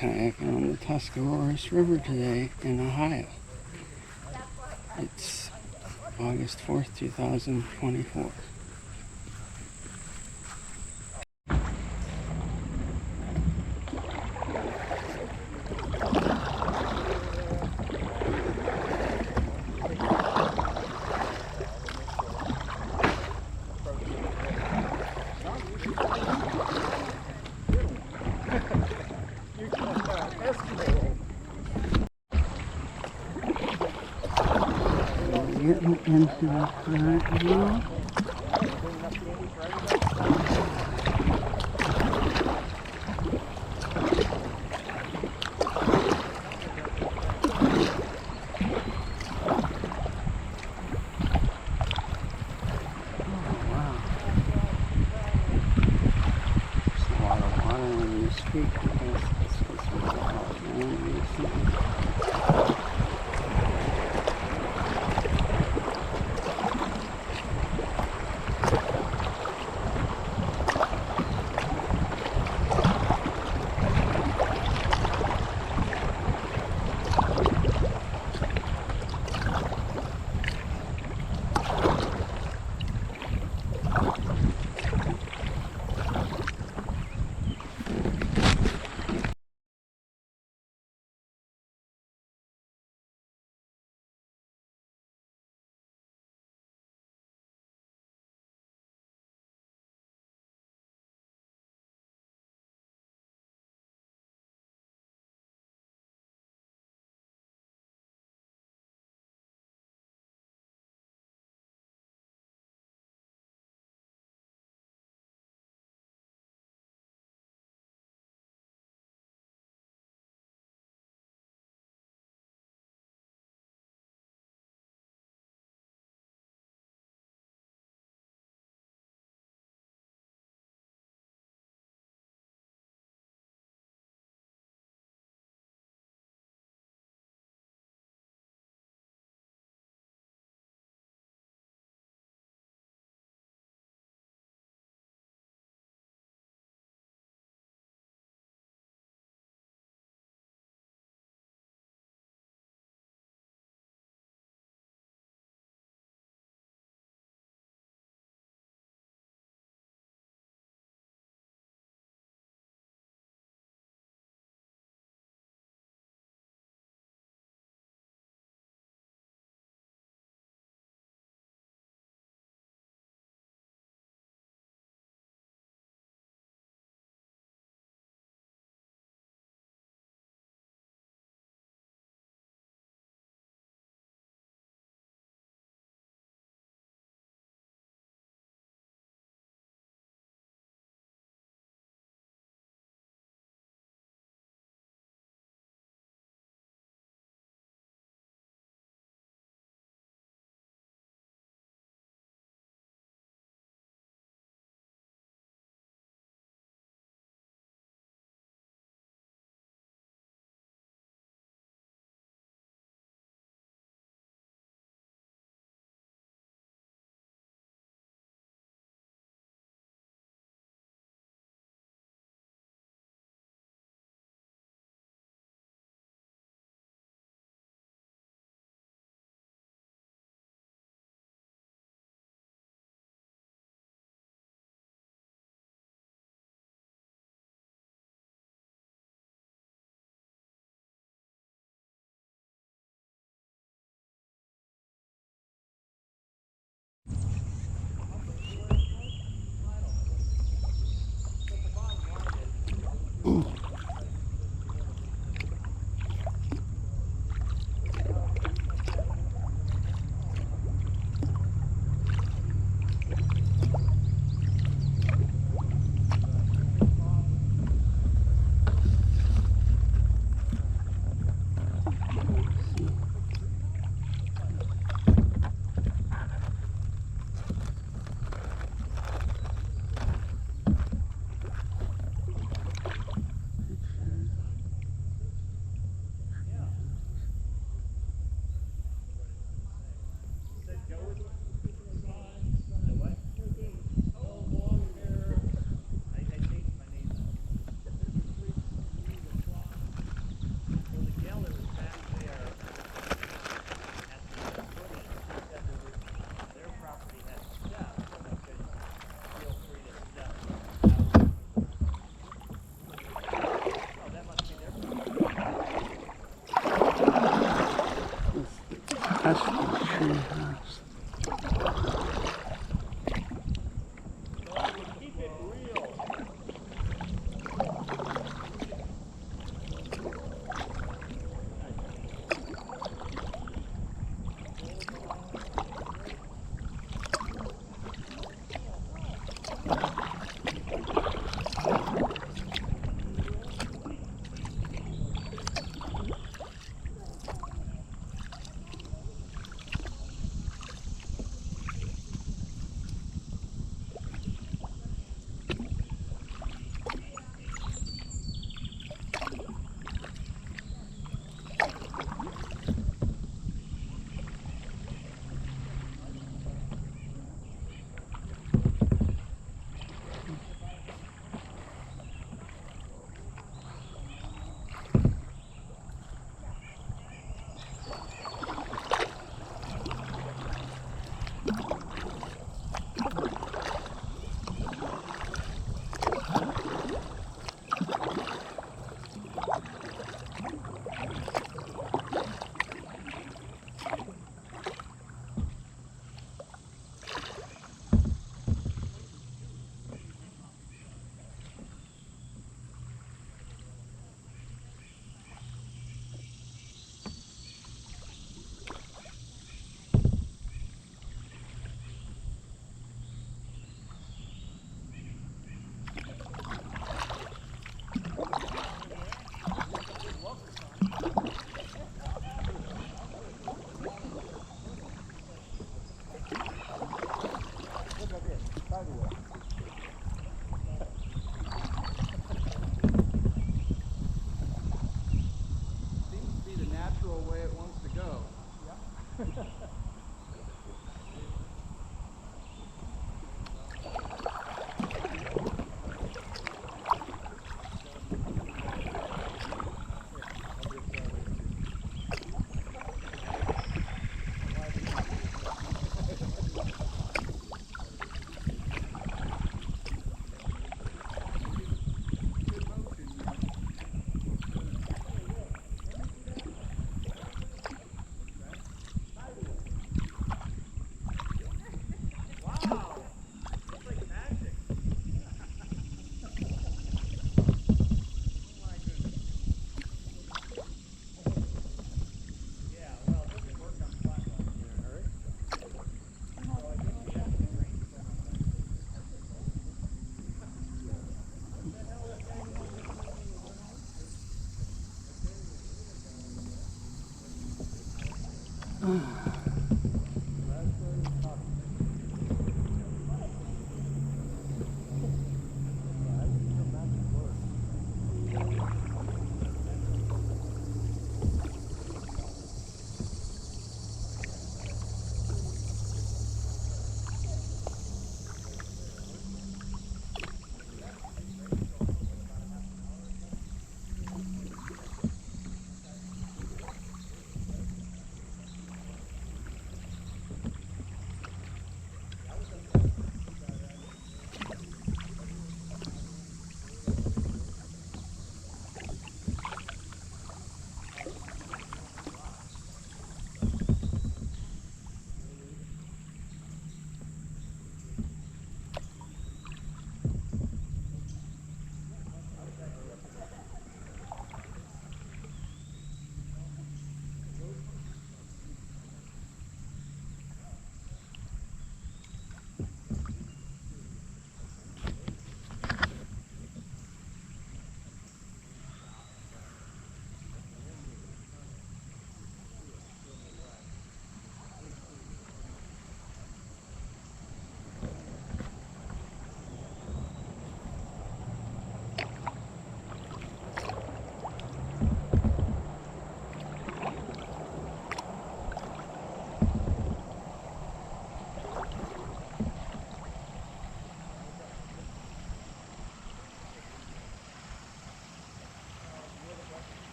kayaking on the Tuscarawas River today in Ohio. It's August 4th, 2024. Getting into the current now. Street because this was all down recently.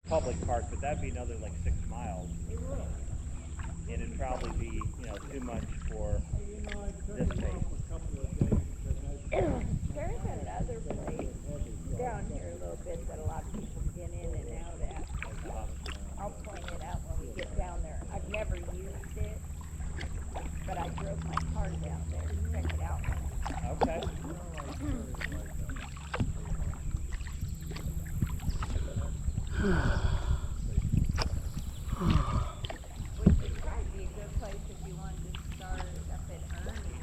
public park, but that'd be another like 6 miles. And it'd probably be, too much for this pace. There's another place down here a little bit that a lot of people get in and out at. I'll point it out when we get down there. I've never used it, but I drove my car down there to check it out. Okay. Which would probably be a good place if you wanted to start up at Ernie.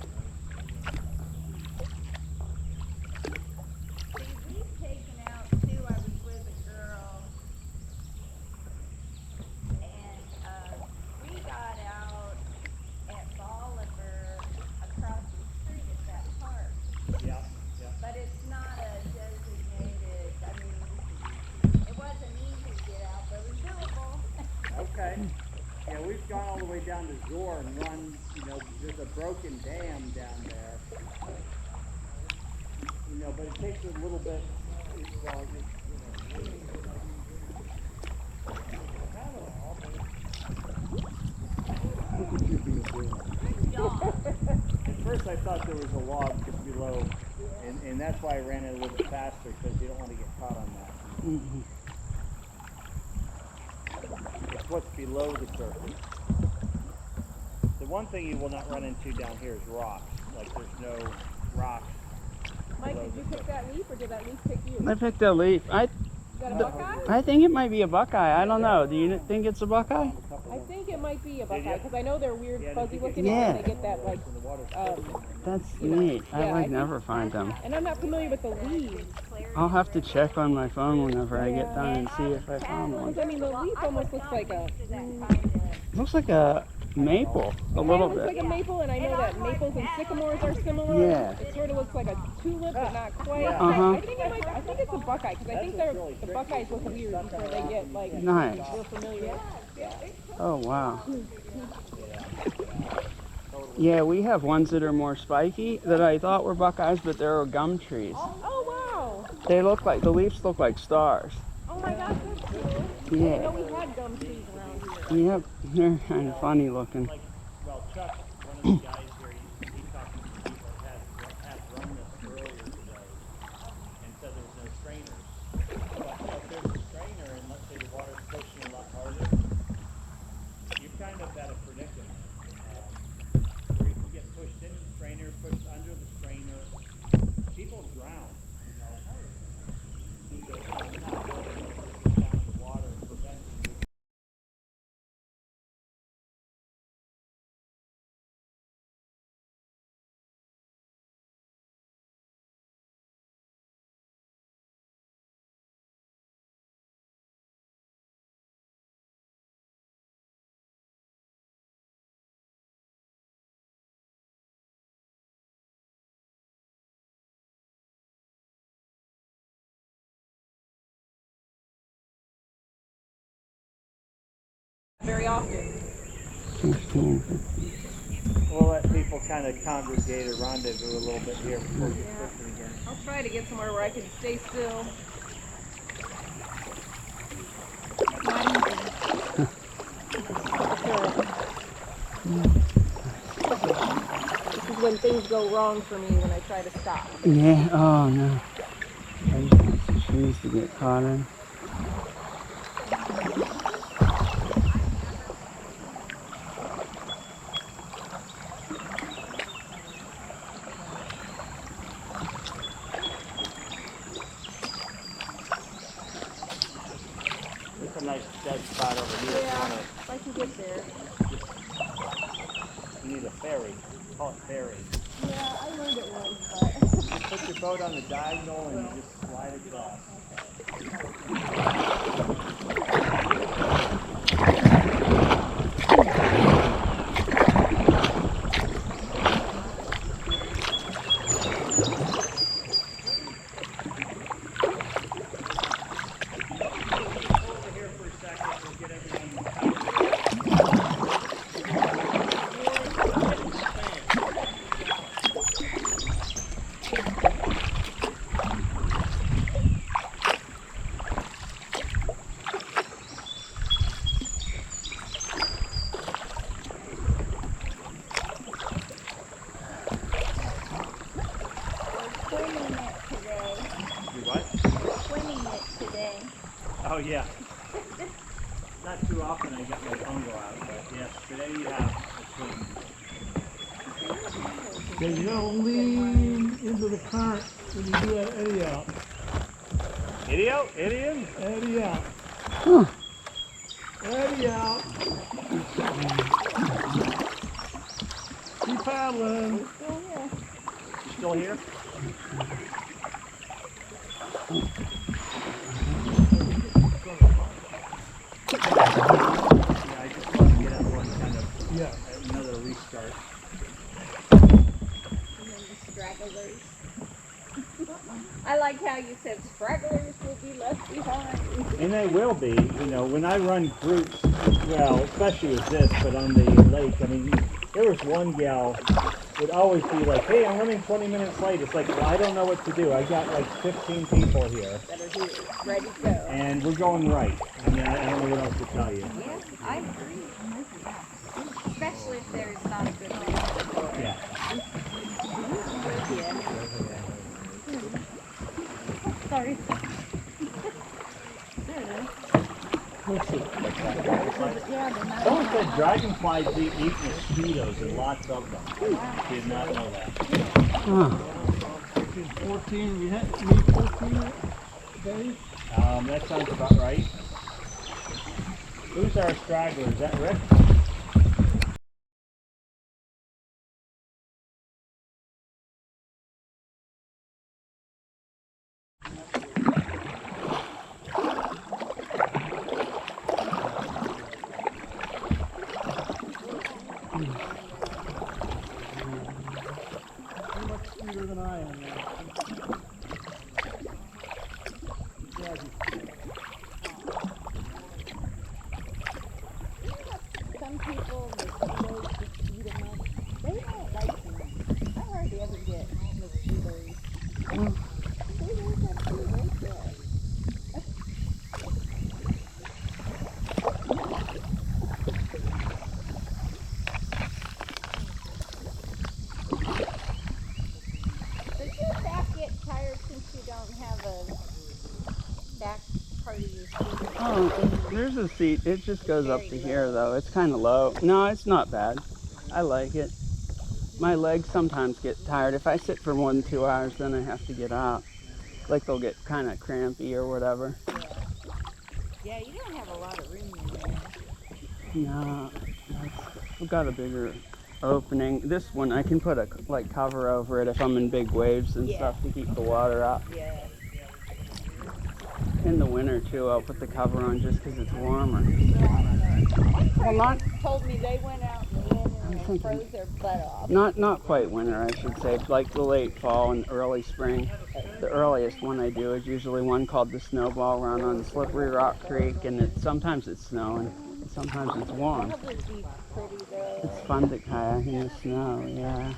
See, we've taken out too. I was with a girl, and we got out at Bolivar across the street at that park. Yeah. But it's not a designated, it wasn't easy to get out, but it was doable. Okay. Yeah, we've gone all the way down to Zor and run, there's a broken dam down there. But it takes a little bit, Look at you being good. At first I thought there was a log just below, and that's why I ran it a little bit faster, because you don't want to get caught on that. Mm-hmm. It's what's below the surface. The one thing you will not run into down here is rocks. Like there's no rocks. Mike, did you pick that leaf or did that leaf pick you? I picked a leaf. Is that a buckeye? I think it might be a buckeye. I don't know. Do you think it's a buckeye? I think it might be a buckeye because I know they're weird, fuzzy looking, Yeah. and they get that like. That's You know, neat. I yeah, I like think- never find them. And I'm not familiar with the leaves. I'll have to check on my phone whenever I get done and see if I found one. I mean, the leaf almost looks like a. Looks like a maple, a little It looks like bit. a maple, and I know that maples and sycamores are similar. Yeah. It sort of looks like a tulip, but not quite. Uh-huh. I think it's a buckeye because I think the buckeyes look weird before they get like. Nice. We're familiar with. Yeah. Oh, wow. Yeah, we have ones that are more spiky that I thought were buckeyes, but they're gum trees. Oh wow! They look like, the leaves look like stars. Oh my gosh, that's cool. I Yeah. know we had gum trees around here. Yep, they're kind of funny looking. Like, well, Chuck, one of the guys here, he talked to some people that had run this earlier today and said there was no strainers. But, if there's a strainer and let's say the water's pushing a lot harder, you're kind of at a predicament. Where you can get pushed into the strainer, pushed under the strainer. People drown, you know. Because it's not going down the water and preventing you. Very often. 15. We'll let people kind of congregate or rendezvous a little bit here before we get fishing again. I'll try to get somewhere where I can stay still. This is when things go wrong for me when I try to stop. Yeah, oh no. I just want the trees to get caught in. It's a nice dead spot over here. Yeah, if I can get there. You need a ferry. Call it ferry. Yeah, I learned it once, but You put your boat on the diagonal and you just slide across. Over here for a second, we'll get everyone. Swimming it today. Do what? Swimming it today. Oh yeah. Not too often I get my fungo out, but yes, today you have a swim. Okay, you gotta lean into the current when you do that eddy out. Idiot? Idiot? Eddy out. Eddy out. Keep paddling. Still here. You still here? Yeah, I just want to get everyone kind of Yeah. another restart. And then the stragglers. I like how you said stragglers will be left behind. And they will be, you know, when I run groups, well, especially with this, but on the lake, I mean, there was one gal would always be like, hey, I'm running 20 minutes late. It's like, well, I don't know what to do. I got like 15 people here, That are here, ready to go. and we're going right. I mean, I don't know what else to tell you. Yes, I agree. Especially if there's not a good one. Yeah. Sorry. Let's see. Yeah, they're not. Someone said dragonflies eat mosquitoes and lots of them. Did not know that. Huh. 14, we had 14 days. That sounds about right. Who's our straggler? Is that Rick? You're much sweeter than I am now. Some people, mosquitoes just eat them up. They don't like me. I hardly ever get mosquitoes. See, there's that tree right there. Does your back get tired since you don't have a back part of your seat? Oh, there's a seat. It just goes up to Very here low. though. It's kind of low. No, it's not bad. I like it. My legs sometimes get tired. If I sit for more than 2 hours, then I have to get up. Like they'll get kind of crampy or whatever. Yeah, you don't have a lot of room in there. No, I've got a bigger opening. This one I can put a like cover over it if I'm in big waves and Yeah. stuff to keep the water out. Yeah. In the winter too, I'll put the cover on just because it's warmer. Well, not told me they went out in the winter and thinking- froze their butt off. Not quite winter, I should say. Like the late fall and early spring. The earliest one I do is usually one called the Snowball Run on Slippery Rock Creek, and sometimes it's snowing, and sometimes it's warm. That would be pretty though. It's fun to kayak in the snow, yeah.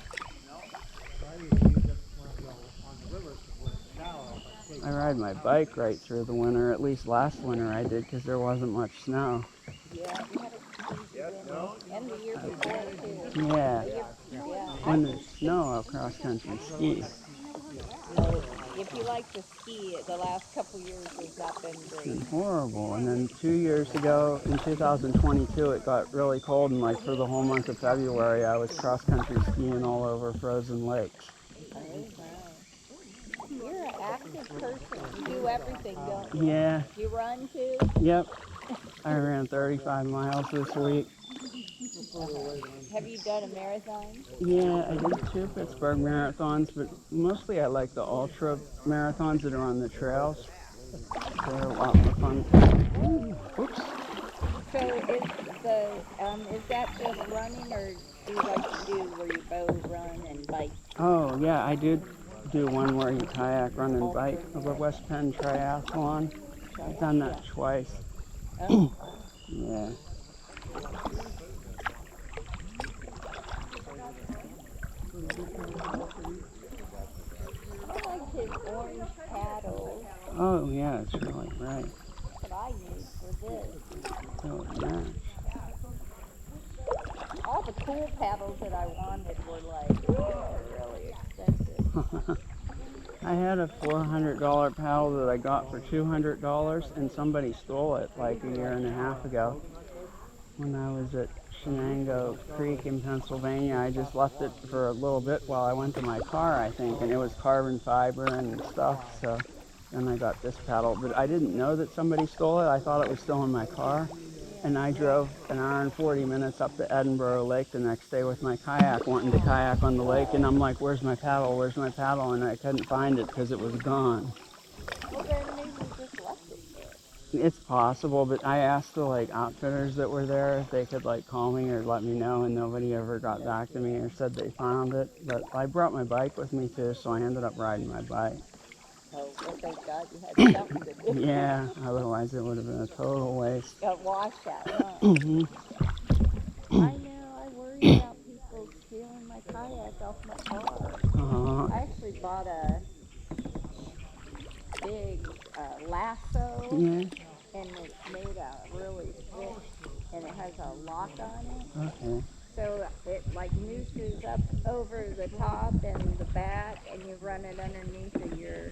I ride my bike right through the winter. At least last winter I did because there wasn't much snow. Yeah, we had a crazy winter. And the year before too. Yeah. Yeah. When there's snow, I'll cross country ski. If you like to ski, the last couple years has not been It's great. been horrible. And then 2 years ago, in 2022, it got really cold, and like for the whole month of February, I was cross country skiing all over frozen lakes. Oh, wow. You're an active person. You do everything, don't you? Yeah, You run too? yep. I ran 35 miles this week. Have you done a marathon? Yeah, I did 2 Pittsburgh marathons, but mostly I like the ultra marathons that are on the trails. They're a lot more fun. Oops. So is that just running, or do you like to do where you both run and bike? Oh, yeah, I did do one where you kayak, run, and bike, the West Penn Triathlon. I've done that twice. Oh, Yeah. I like his orange paddles. Oh, yeah, it's really bright. That's what I use for this. So it's nice. All the cool paddles that I wanted were like really expensive. I had a $400 paddle that I got for $200, and somebody stole it like a year and a half ago when I was at Shenango Creek in Pennsylvania. I just left it for a little bit while I went to my car, I think, and it was carbon fiber and stuff, so then I got this paddle. But I didn't know that somebody stole it. I thought it was still in my car, and I drove an hour and 40 minutes up to Edinburgh Lake the next day with my kayak, wanting to kayak on the lake, and I'm like, where's my paddle, where's my paddle? And I couldn't find it because it was gone. Well, then maybe you just left it there. It's possible, but I asked the like outfitters that were there if they could like call me or let me know, and nobody ever got back to me or said they found it. But I brought my bike with me too, so I ended up riding my bike. Oh, well, thank God you had something to do. Yeah, otherwise it would have been a total waste. A washout, huh? Hmm. I know, I worry about people stealing my kayak off my car. I actually bought a big lasso, Yeah. and it's made out really thick, and it has a lock on it. Okay. So it like nooses up over the top and the back, and you run it underneath of your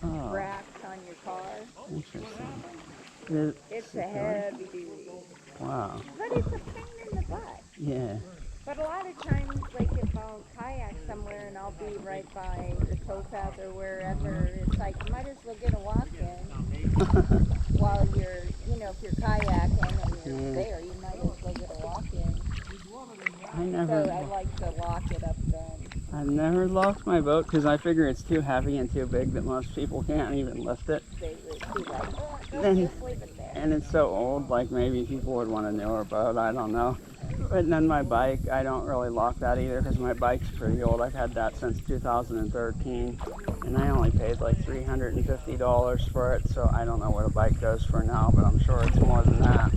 Oh, racks on your car. interesting. It's a heavy duty, Wow. but it's a pain in the butt. Yeah. But a lot of times, like if I'll kayak somewhere and I'll be right by the towpath or wherever, it's like you might as well get a walk in. while you're, if you're kayaking and you're Yeah. there, you might as well get a lock in. I So never, I like to lock it up then. I've never locked my boat because I figure it's too heavy and too big that most people can't even lift it. They would be like, oh, Then- don't just leave it there. And it's so old, like maybe people would want a newer boat, I don't know. But then my bike, I don't really lock that either because my bike's pretty old. I've had that since 2013 and I only paid like $350 for it, so I don't know what a bike goes for now, but I'm sure it's more than that.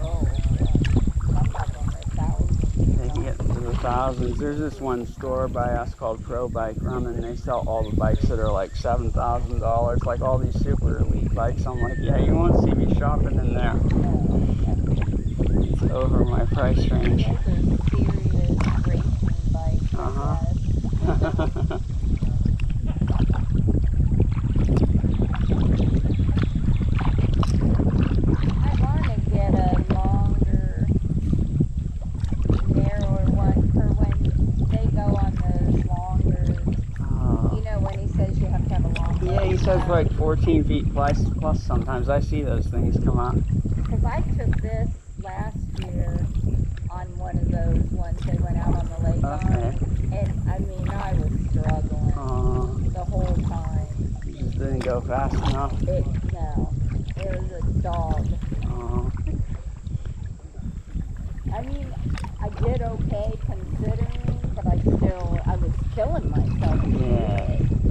Oh, some of them are thousands. They can get into the thousands. There's this one store by us called Pro Bike Run, and they sell all the bikes that are like $7,000, like all these super elite bikes. I'm like, yeah, you won't see me shopping in there. It's over my price range. Those are serious racing bikes, Uh-huh. I want to get a longer, narrower one for when they go on those longer, when he says you have to have a long Yeah, he says boat. like 14 feet plus sometimes. I see those things come out. Because I took this last year on one of those ones they went out on the lake Okay. on, and I mean I was struggling the whole time. You just didn't go fast enough. It was a dog. I mean, I did okay considering, but I was killing myself to do Yeah. it.